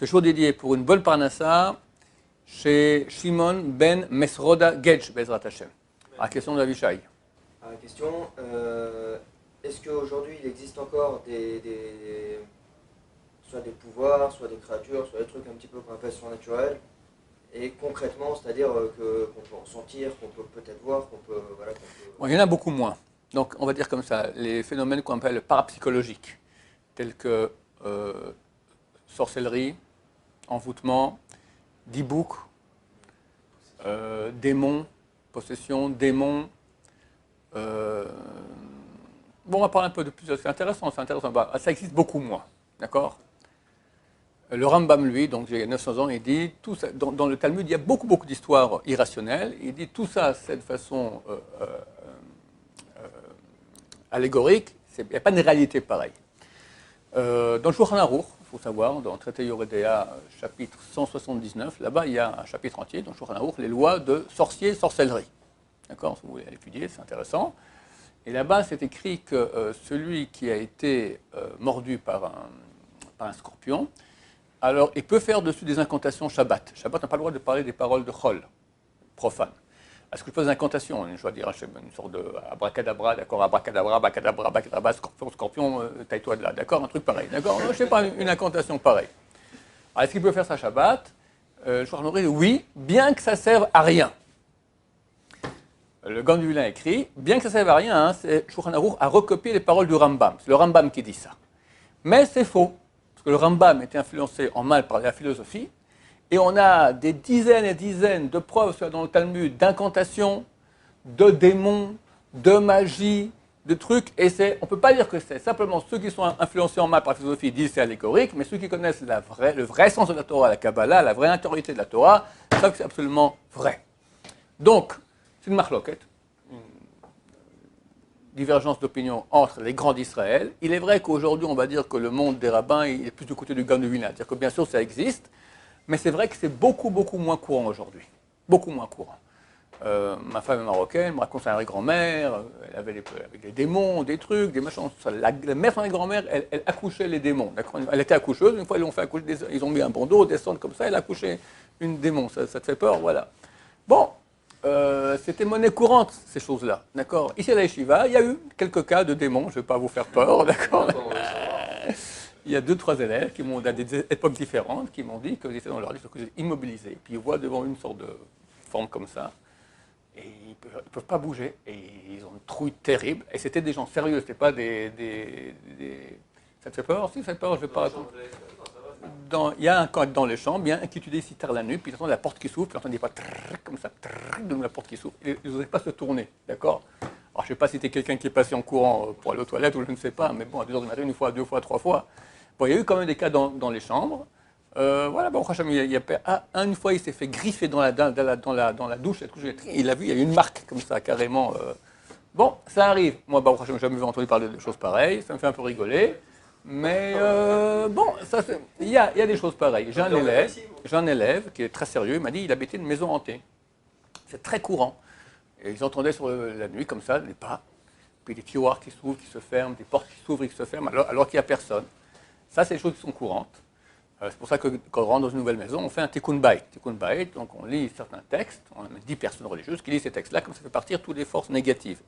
Ce jour dédié pour une bonne parnassa chez Shimon ben Mesroda Gedge, Bezrat Hashem. À la question de l'Avishai. À la question, est-ce qu'aujourd'hui il existe encore soit des pouvoirs, soit des créatures, soit des trucs un petit peu qu'on appelle surnaturels, et concrètement, c'est-à-dire qu'on peut ressentir, qu'on peut peut-être voir, qu'on peut... Voilà, Bon, il y en a beaucoup moins. Donc on va dire comme ça, les phénomènes qu'on appelle parapsychologiques, tels que sorcellerie, envoûtement, dibouk, démons, possession, démons. Bon, on va parler un peu de plus, c'est intéressant. Bah, ça existe beaucoup moins, d'accord? Le Rambam, lui, donc il y a 900 ans, il dit, tout ça, dans le Talmud, il y a beaucoup d'histoires irrationnelles. Il dit tout ça, c'est de façon allégorique, il n'y a pas de réalité pareille. Dans le Shulchan Aruch, il faut savoir, dans le traité Yoredea, chapitre 179, là-bas, il y a un chapitre entier, dans le Shulchan Aruch, les lois de sorcier et sorcellerie. D'accord? Si vous voulez l'étudier, c'est intéressant. Et là-bas, c'est écrit que celui qui a été mordu par un scorpion, alors il peut faire dessus des incantations Shabbat. Shabbat n'a pas le droit de parler des paroles de Chol, profane. Est-ce que je fais des incantations? Je dois dire une sorte de abracadabra, d'accord, abracadabra, abracadabra, abracadabra, scorpion, scorpion, taille-toi de là, d'accord, un truc pareil, d'accord? Je ne sais pas, une incantation pareille. Alors, est-ce qu'il peut faire ça Shabbat? Je crois oui, bien que ça ne serve à rien. Le Gaon du Vilain écrit, bien que ça ne serve à rien, hein, c'est Shulchan Aruch a recopié les paroles du Rambam. C'est le Rambam qui dit ça. Mais c'est faux, parce que le Rambam était influencé en mal par la philosophie, et on a des dizaines et dizaines de preuves dans le Talmud d'incantations, de démons, de magie, de trucs, et on ne peut pas dire que c'est simplement ceux qui sont influencés en mal par la philosophie disent que c'est allégorique, mais ceux qui connaissent le vrai sens de la Torah, la Kabbalah, la vraie intériorité de la Torah, savent que c'est absolument vrai. Donc, c'est une marloquette, une divergence d'opinion entre les grands d'Israël. Il est vrai qu'aujourd'hui, on va dire que le monde des rabbins il est plus du côté du Gaon de Vilna. C'est-à-dire que bien sûr, ça existe, mais c'est vrai que c'est beaucoup moins courant aujourd'hui. Beaucoup moins courant. Ma femme est marocaine, me raconte sa grand-mère, elle avait des démons, des trucs, des machins. La mère de sa grand-mère, elle accouchait les démons. Elle était accoucheuse, une fois ils l'ont fait accoucher, ils ont mis un bandeau, descendre comme ça, elle a accouché une démon. Ça te fait peur, voilà. Bon. C'était monnaie courante, ces choses-là, d'accord? Ici à la Yeshiva, il y a eu quelques cas de démons, je ne vais pas vous faire peur, d'accord? Il y a 2-3 élèves qui m'ont, à des époques différentes, qui m'ont dit qu'ils étaient dans leur lit, qu'ils étaient immobilisés, puis ils voient devant une sorte de forme comme ça, et ils ne peuvent pas bouger, et ils ont une trouille terrible, et c'était des gens sérieux, c'était pas des... Ça te fait peur? Si, ça te fait peur, je ne vais pas raconter. Il y a un camp dans les chambres, il y a un qui étudie si tard la nuit, puis il entend la porte qui s'ouvre, puis il entend des pas comme ça, de la porte qui s'ouvre. Ils n'osaient pas se tourner, d'accord? Alors je ne sais pas si c'était quelqu'un qui est passé en courant pour aller aux toilettes ou je ne sais pas, mais bon, à 2h du matin, une fois, 2 fois, 3 fois. Bon, il y a eu quand même des cas dans les chambres. Voilà, bon, une fois, il s'est fait griffer dans la douche, il a vu, il y a eu une marque comme ça, carrément. Bon, ça arrive. Moi, bon, je n'ai jamais entendu parler de choses pareilles, ça me fait un peu rigoler. Mais bon, il y a des choses pareilles. J'ai un élève qui est très sérieux, il m'a dit qu'il habitait une maison hantée. C'est très courant. Et ils entendaient sur la nuit comme ça, les pas, puis des tiroirs qui s'ouvrent, qui se ferment, des portes qui s'ouvrent et qui se ferment, alors qu'il n'y a personne. Ça, c'est des choses qui sont courantes. C'est pour ça que quand on rentre dans une nouvelle maison, on fait un tikkun bayit. Tikkun bayit, donc on lit certains textes, on a 10 personnes religieuses qui lisent ces textes-là, comme ça fait partir toutes les forces négatives.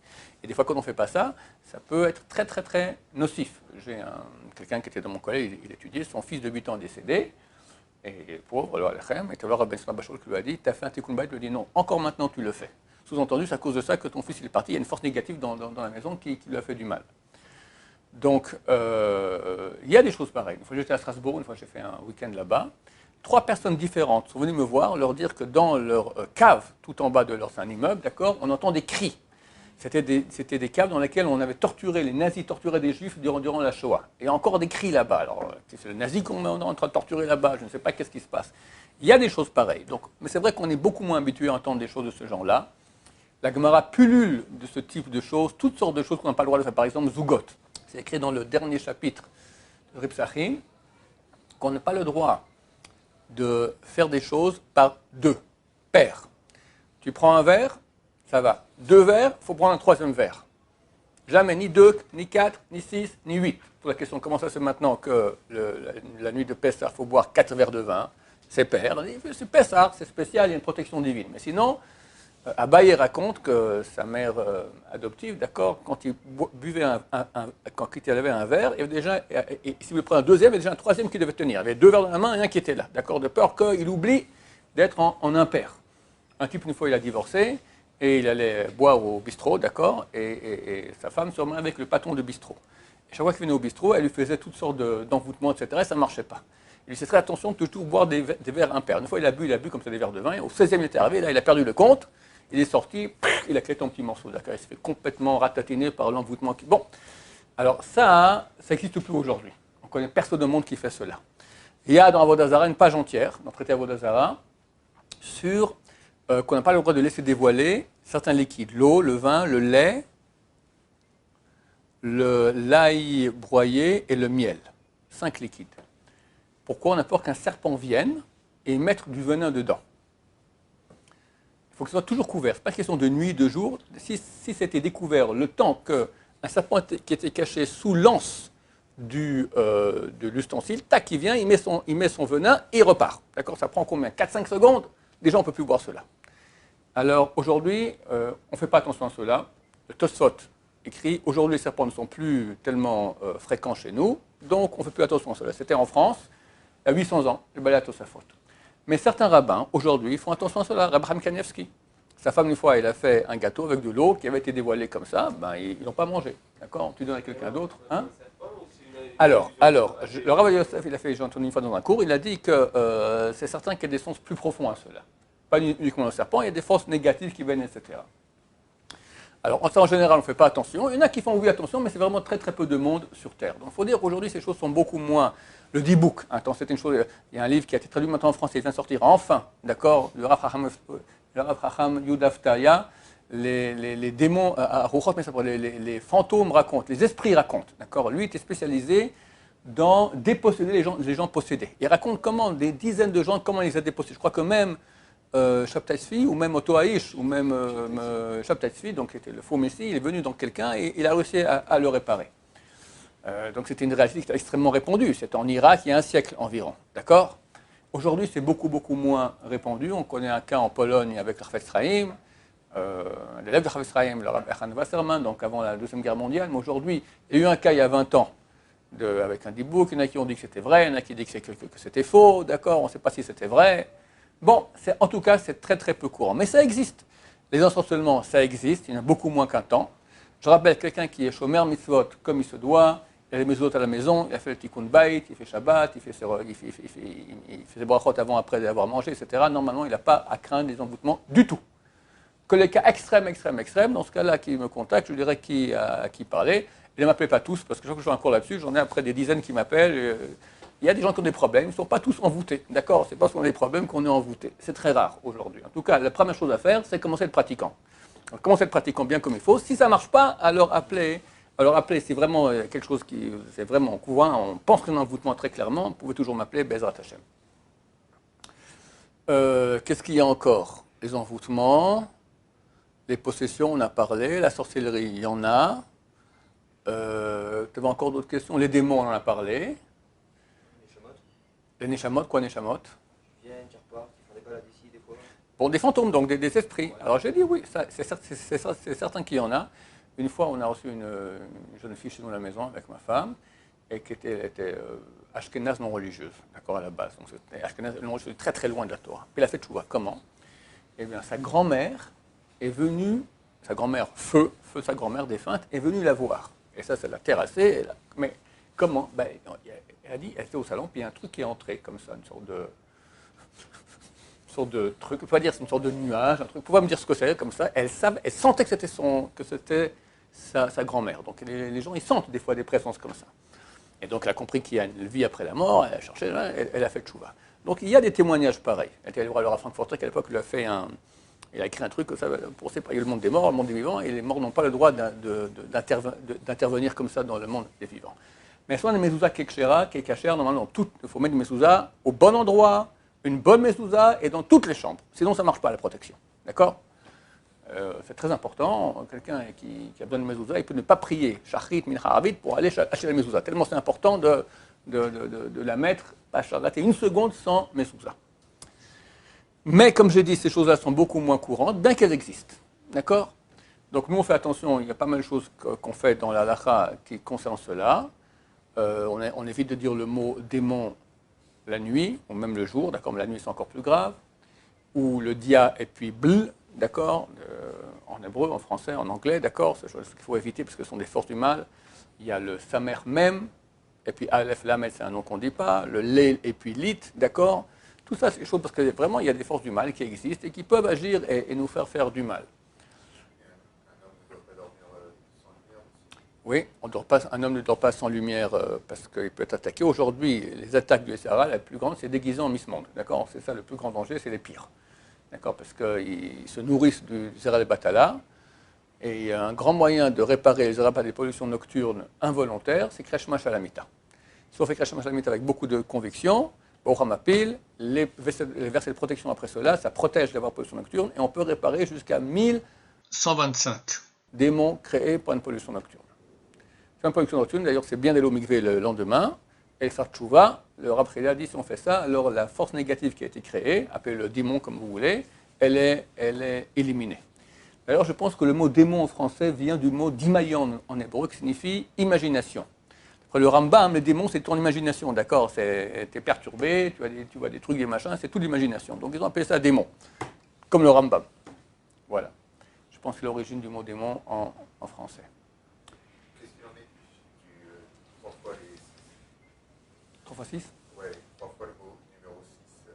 Et des fois, quand on ne fait pas ça, ça peut être très nocif. J'ai quelqu'un qui était dans mon collège, il étudiait, son fils de 8 ans décédé, et pauvre, alors Alechem, et alors Rabbi Bachol qui lui a dit, tu as fait un tikkun bayit, il lui a dit non, encore maintenant tu le fais. Sous-entendu, c'est à cause de ça que ton fils il est parti, il y a une force négative dans la maison qui lui a fait du mal. Donc, il y a des choses pareilles. Une fois j'étais à Strasbourg, une fois j'ai fait un week-end là-bas. 3 personnes différentes sont venues me voir, leur dire que dans leur cave, tout en bas de leur, c'est un immeuble, d'accord, on entend des cris. C'était des caves dans lesquelles on avait torturé, les nazis torturaient des juifs durant la Shoah. Et encore des cris là-bas. Alors, c'est le nazi qu'on est en train de torturer là-bas, je ne sais pas qu'est-ce qui se passe. Il y a des choses pareilles. Donc, mais c'est vrai qu'on est beaucoup moins habitué à entendre des choses de ce genre-là. La Gemara pullule de ce type de choses, toutes sortes de choses qu'on n'a pas le droit de faire. Par exemple, Zugot. C'est écrit dans le dernier chapitre de Reb Sachim qu'on n'a pas le droit de faire des choses par 2 paires. Tu prends un verre, ça va. 2 verres, il faut prendre un 3e verre. Jamais ni 2, ni 4, ni 6, ni 8. Pour la question comment ça c'est maintenant que la nuit de Pessah, il faut boire 4 verres de vin, c'est père. C'est Pessah, c'est spécial, il y a une protection divine. Mais sinon, Abaye raconte que sa mère adoptive, d'accord, quand il buvait quand il avait un verre, il y avait déjà, et s'il voulait prendre un deuxième, il y avait déjà un troisième qui devait tenir. Il y avait 2 verres dans la main et un qui était là, d'accord, de peur qu'il oublie d'être en impair. Un type, une fois, il a divorcé, et il allait boire au bistrot, d'accord, et sa femme se remet avec le patron de bistrot. Et chaque fois qu'il venait au bistrot, elle lui faisait toutes sortes d'envoûtements, etc., et ça ne marchait pas. Il lui disait très attention de toujours boire des verres impairs. Une fois, il a bu comme ça des verres de vin, et au 16e, il était arrivé, là, il a perdu le compte, il est sorti, il a clété un petit morceau, d'accord, il s'est fait complètement ratatiner par l'envoûtement. Bon, alors ça n'existe plus aujourd'hui. On connaît personne au monde qui fait cela. Il y a dans Avodah Zarah une page entière, dans le traité Avodah Zarah, sur qu'on n'a pas le droit de laisser dévoiler certains liquides, l'eau, le vin, le lait, l'ail broyé et le miel. 5 liquides. Pourquoi on a peur qu'un serpent vienne et mette du venin dedans? Il faut que ce soit toujours couvert. Ce n'est pas question de nuit, de jour. Si c'était découvert le temps qu'un serpent qui était caché sous l'anse de l'ustensile, tac, il vient, il met son venin et il repart. D'accord? Ça prend combien? 4-5 secondes? Déjà, on ne peut plus boire cela. Alors, aujourd'hui, on ne fait pas attention à cela. Le Tosfot écrit « Aujourd'hui, les serpents ne sont plus tellement fréquents chez nous, donc on ne fait plus attention à cela. » C'était en France, il y a 800 ans, le Balat Tosafot. Mais certains rabbins, aujourd'hui, font attention à cela. Rabbi Kanievski, sa femme, une fois, elle a fait un gâteau avec de l'eau qui avait été dévoilée comme ça, ben, ils n'ont pas mangé. D'accord? Tu donnes à quelqu'un d'autre. Hein? Alors, le Rabbi Yosef, il a fait, j'ai entendu une fois dans un cours, il a dit que c'est certain qu'il y a des sens plus profonds à cela. Pas uniquement le serpent, il y a des forces négatives qui viennent, etc. Alors, en général, on ne fait pas attention. Il y en a qui font oui attention, mais c'est vraiment très très peu de monde sur Terre. Donc, il faut dire qu'aujourd'hui, ces choses sont beaucoup moins. Le D-Book, c'était une chose. Il y a un livre qui a été traduit maintenant en français, il vient de sortir enfin, d'accord, le Rav Chacham Yudaftaya, les démons, les fantômes racontent, les esprits racontent, d'accord. Lui était spécialisé dans déposséder les gens possédés. Il raconte comment des dizaines de gens, comment il les a dépossédés. Je crois que même Shabtai Tzvi, ou même Otto Haïch, ou même Shabtai Tzvi, donc qui était le faux messie, il est venu dans quelqu'un et il a réussi à le réparer. Donc c'était une réalité qui était extrêmement répandue. C'était en Irak il y a un siècle environ. D'accord? Aujourd'hui, c'est beaucoup, beaucoup moins répandu. On connaît un cas en Pologne avec le Chafetz Chaim, l'élève de Chafetz Chaim, le Rabbi Echan Wasserman, donc avant la Deuxième Guerre mondiale. Mais aujourd'hui, il y a eu un cas il y a 20 ans avec un D-Book. Il y en a qui ont dit que c'était vrai, il y en a qui ont dit que c'était faux. D'accord? On ne sait pas si c'était vrai. Bon, en tout cas, c'est très très peu courant. Mais ça existe. Les ensorcellements, ça existe. Il y en a beaucoup moins qu'un temps. Je rappelle quelqu'un qui est shomer mitzvot comme il se doit. Il a les mitzvot à la maison, il a fait le tikkun bayit, il fait Shabbat, il fait ses brachot avant, après avoir mangé, etc. Normalement, il n'a pas à craindre des envoûtements du tout. Que les cas extrêmes, dans ce cas-là, qui me contactent, je dirais à qui parler. Et ne m'appelez pas tous, parce que chaque fois que je fais un cours là-dessus, j'en ai après des dizaines qui m'appellent. Il y a des gens qui ont des problèmes, ils ne sont pas tous envoûtés, d'accord? Ce n'est pas parce qu'on a des problèmes qu'on est envoûté. C'est très rare aujourd'hui. En tout cas, la première chose à faire, c'est commencer à être pratiquant. Alors, commencer à être pratiquant bien comme il faut. Si ça ne marche pas, alors appelez, c'est vraiment quelque chose qui, c'est vraiment en courant, on pense qu'on a un envoûtement très clairement, vous pouvez toujours m'appeler Bezrat Hashem. Qu'est-ce qu'il y a encore? Les envoûtements, les possessions, on a parlé, la sorcellerie, il y en a. Tu avais encore d'autres questions? Les démons, on en a parlé. Les Neshamot, quoi Neshamot? Qui viennent, qui repartent, qui font des balades ici, des fois. Bon, des fantômes, donc des esprits. Alors j'ai dit oui, c'est certain qu'il y en a. Une fois, on a reçu une jeune fille chez nous à la maison avec ma femme, et qui était ashkénaze non religieuse, d'accord, à la base. Donc c'était ashkénaze non religieuse, très très loin de la Torah. Puis elle a fait tchouva. Comment? Eh bien, sa grand-mère est venue, sa grand-mère, sa grand-mère défunte, est venue la voir. Et ça l'a terrassée. Mais comment? Ben, elle a dit, elle était au salon, puis il y a un truc qui est entré comme ça, une sorte de truc, on peut pas dire c'est une sorte de nuage, un truc, on peut pas me dire ce que c'est, comme ça, elle sentait que c'était sa grand-mère. Donc les gens, ils sentent des fois des présences comme ça. Et donc elle a compris qu'il y a une vie après la mort, elle a cherché, elle a fait tchouva. Donc il y a des témoignages pareils. Elle était allée voir Laura Frankfurter, qu'à l'époque, il a écrit un truc, ça, pour séparer le monde des morts, le monde des vivants, et les morts n'ont pas le droit d'intervenir comme ça dans le monde des vivants. Mais soit une mezouza kekshera, kekachère, normalement, il faut mettre une mezouza au bon endroit, une bonne mezouza, et dans toutes les chambres. Sinon, ça ne marche pas, la protection. D'accord? c'est très important. Quelqu'un qui a besoin de mezouza, il peut ne pas prier shachrit mincha aravit pour aller acheter la mezouza. Tellement c'est important de la mettre, pas rater une seconde sans mezouza. Mais comme j'ai dit, ces choses-là sont beaucoup moins courantes, bien qu'elles existent. D'accord? Donc nous, on fait attention, il y a pas mal de choses qu'on fait dans la halakha qui concernent cela. On évite de dire le mot démon la nuit, ou même le jour, d'accord, mais la nuit c'est encore plus grave. Ou le dia et puis bl, d'accord, en hébreu, en français, en anglais, d'accord, c'est ce qu'il faut éviter parce que ce sont des forces du mal. Il y a le samer même, et puis aleph lamed, c'est un nom qu'on ne dit pas, le leil et puis lit, d'accord. Tout ça, c'est des choses parce que vraiment, il y a des forces du mal qui existent et qui peuvent agir et nous faire du mal. Oui, un homme ne dort pas sans lumière parce qu'il peut être attaqué. Aujourd'hui, les attaques du SRA, la plus grande, c'est déguisé en Miss Monde. D'accord? C'est ça le plus grand danger, c'est les pires. D'accord? Parce qu'ils se nourrissent du Zera de Batala. Et il y a un grand moyen de réparer les Zera des pollutions nocturnes involontaires, c'est Kreshma Shalamita. Si on fait Kreshma Shalamita avec beaucoup de conviction, au Ramapil, les versets de protection après cela, ça protège d'avoir pollution nocturne et on peut réparer jusqu'à 1125 démons créés par une pollution nocturne. C'est une pollution nocturne, d'ailleurs c'est bien d'aller au mikvé le lendemain, et faire tchouva, le Rav Chilel a dit si on fait ça, alors la force négative qui a été créée, appelée le démon comme vous voulez, elle est éliminée. D'ailleurs je pense que le mot démon en français vient du mot dimayon en hébreu qui signifie imagination. Après le Rambam, le démon c'est ton imagination, d'accord, tu es perturbé, tu vois des trucs, des machins, c'est toute l'imagination. Donc ils ont appelé ça démon, comme le Rambam. Voilà. Je pense que c'est l'origine du mot démon en français. 3 x 6 Oui, 3 fois le mot numéro 6.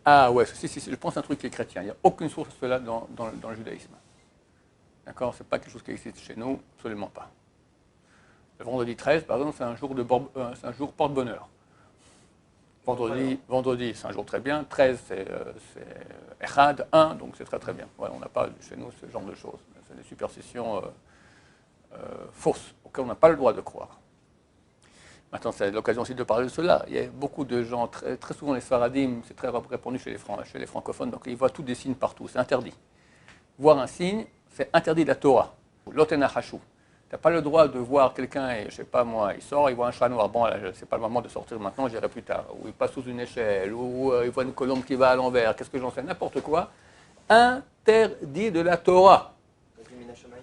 Ah ouais, si, je pense que c'est un truc qui est chrétien. Il n'y a aucune source de cela dans le judaïsme. D'accord? Ce n'est pas quelque chose qui existe chez nous, absolument pas. Le vendredi 13, par exemple, c'est un jour porte-bonheur. Vendredi, c'est un jour très bien. 13, c'est Echad, 1, donc c'est très très bien. Ouais, on n'a pas chez nous ce genre de choses. C'est des superstitions fausses, auxquelles on n'a pas le droit de croire. Maintenant, c'est l'occasion aussi de parler de cela. Il y a beaucoup de gens, très souvent les Sfaradim, c'est très répandu chez les francophones, donc ils voient tous des signes partout, c'est interdit. Voir un signe, c'est interdit de la Torah. L'otena hachou. Tu n'as pas le droit de voir quelqu'un, et je ne sais pas moi, il sort, il voit un chat noir. Bon, là, ce n'est pas le moment de sortir maintenant, j'irai plus tard. Ou il passe sous une échelle, ou il voit une colombe qui va à l'envers, qu'est-ce que j'en sais, n'importe quoi. Interdit de la Torah. Donc le Minashamaim,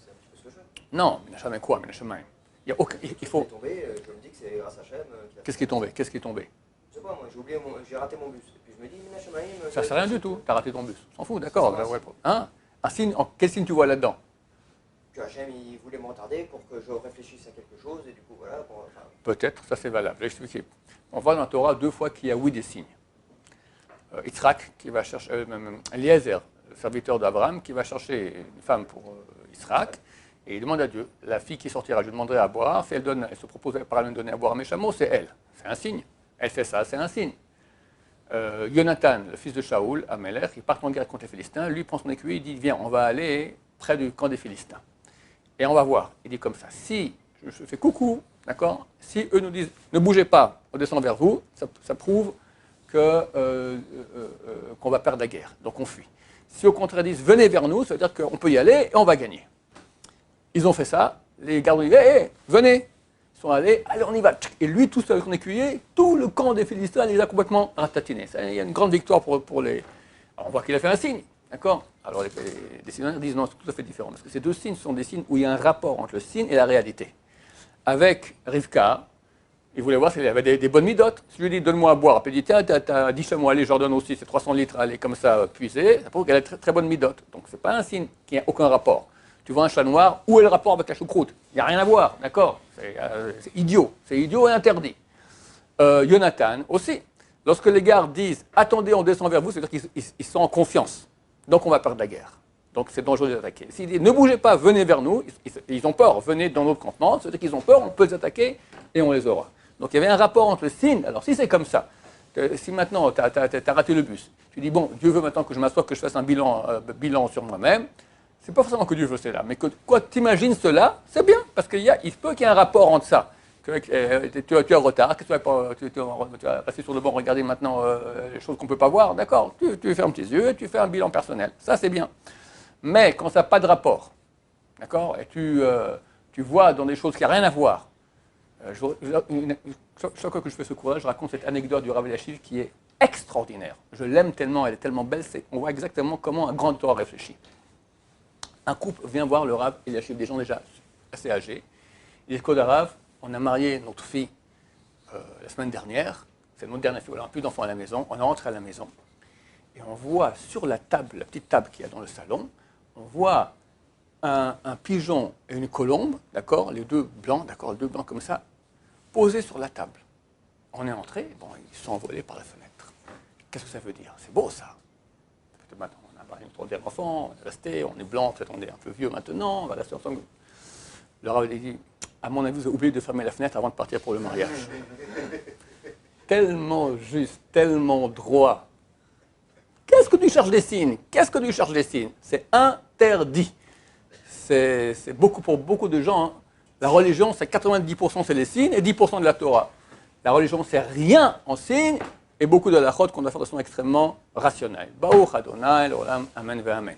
c'est un petit peu ce que je veux. Non, Minashamaim quoi, Minashamaim? Il faut... Tombé, je me dis que c'est grâce à Hachem. Qu'est-ce qui est tombé? Qu'est-ce qui est tombé? Je sais pas, moi j'ai raté mon bus. Et puis je me dis, Minashamaim. Ça ne sert à rien du tout, tu as raté ton bus. On s'en fout, d'accord. Hein? Un signe, quel signe tu vois là-dedans? Que Hachem il voulait me retarder pour que je réfléchisse à quelque chose et du coup voilà. Peut-être, ça c'est valable. Je vais expliquer. On voit dans la Torah 2 fois qu'il y a oui des signes. Yitzhak qui va chercher, Eliezer, le serviteur d'Abraham, qui va chercher une femme pour Yitzhak. Et il demande à Dieu, la fille qui sortira, je lui demanderai à boire. Si elle se propose par elle de donner à boire à mes chameaux, c'est elle. C'est un signe. Elle fait ça, c'est un signe. Jonathan, le fils de Shaoul, Amelech, il part en guerre contre les Philistins. Lui prend son écuyer, il dit viens, on va aller près du camp des Philistins. Et on va voir. Il dit comme ça, si je fais coucou, d'accord, si eux nous disent ne bougez pas, on descend vers vous, ça prouve qu'on va perdre la guerre. Donc on fuit. Si au contraire ils disent venez vers nous, ça veut dire qu'on peut y aller et on va gagner. Ils ont fait ça, les gardes ont dit hey, venez. Ils sont allés, allez on y va. Et lui tout seul avec son écuyer, tout le camp des Philistins les a complètement ratatinés. Il y a une grande victoire pour les... Alors, on voit qu'il a fait un signe, d'accord. Alors les décideurs disent non, c'est tout à fait différent. Parce que ces 2 signes sont des signes où il y a un rapport entre le signe et la réalité. Avec Rivka, il voulait voir s'il avait des bonnes midotes. Si je lui dis donne-moi à boire, puis il dit tiens, t'as 10 chameaux, allez, je leur donne aussi, c'est 300 litres, allez, comme ça, puiser. Ça prouve qu'elle a très, très bonne midote. Donc c'est pas un signe qui n'a aucun rapport. Tu vois un chat noir, où est le rapport avec la choucroute? Il n'y a rien à voir, d'accord, c'est idiot et interdit. Jonathan aussi. Lorsque les gardes disent attendez, on descend vers vous, c'est-à-dire qu'ils sont en confiance. Donc on va perdre la guerre. Donc c'est dangereux de les attaquer. S'ils disent ne bougez pas, venez vers nous, ils ont peur, venez dans notre campement, c'est-à-dire qu'ils ont peur, on peut les attaquer et on les aura. Donc il y avait un rapport entre le signe. Alors si c'est comme ça, si maintenant tu as raté le bus, tu dis bon, Dieu veut maintenant que je m'assoie, que je fasse un bilan sur moi-même, c'est pas forcément que Dieu veut cela, mais que quoi t'imagines cela, c'est bien, parce qu'il peut qu'il y ait un rapport entre ça. Tu es en retard, que tu vas passer sur le banc, regarder maintenant les choses qu'on ne peut pas voir, d'accord, tu fermes tes yeux et tu fais un bilan personnel. Ça, c'est bien. Mais quand ça n'a pas de rapport, d'accord, et tu vois dans des choses qui n'ont rien à voir, chaque fois que je fais ce cours-là, je raconte cette anecdote du Rav Eliashiv qui est extraordinaire. Je l'aime tellement, elle est tellement belle, on voit exactement comment un grand Torah réfléchit. Un couple vient voir le Rav Eliashiv, des gens déjà assez âgés. Il dit, Kodarav, on a marié notre fille la semaine dernière, c'est notre dernière fille, on n'a plus d'enfants à la maison, on est rentré à la maison, et on voit sur la table, la petite table qu'il y a dans le salon, on voit un pigeon et une colombe, d'accord, les deux blancs, d'accord, les deux blancs comme ça, posés sur la table. On est entré, bon, ils sont envolés par la fenêtre. Qu'est-ce que ça veut dire? C'est beau ça. Maintenant, on a marié notre dernier enfant, on est resté, on est blanc, peut-être on est un peu vieux maintenant, on va rester ensemble. Le Rav dit, à mon avis, vous avez oublié de fermer la fenêtre avant de partir pour le mariage. Tellement juste, tellement droit. Qu'est-ce que tu cherches des signes? Qu'est-ce que tu cherches des signes? C'est interdit. C'est beaucoup pour beaucoup de gens. Hein. La religion, c'est 90% c'est les signes et 10% de la Torah. La religion, c'est rien en signes et beaucoup de la chod qu'on doit faire de façon extrêmement rationnelle. Baruch Adonai, l'olam, amen ve amen.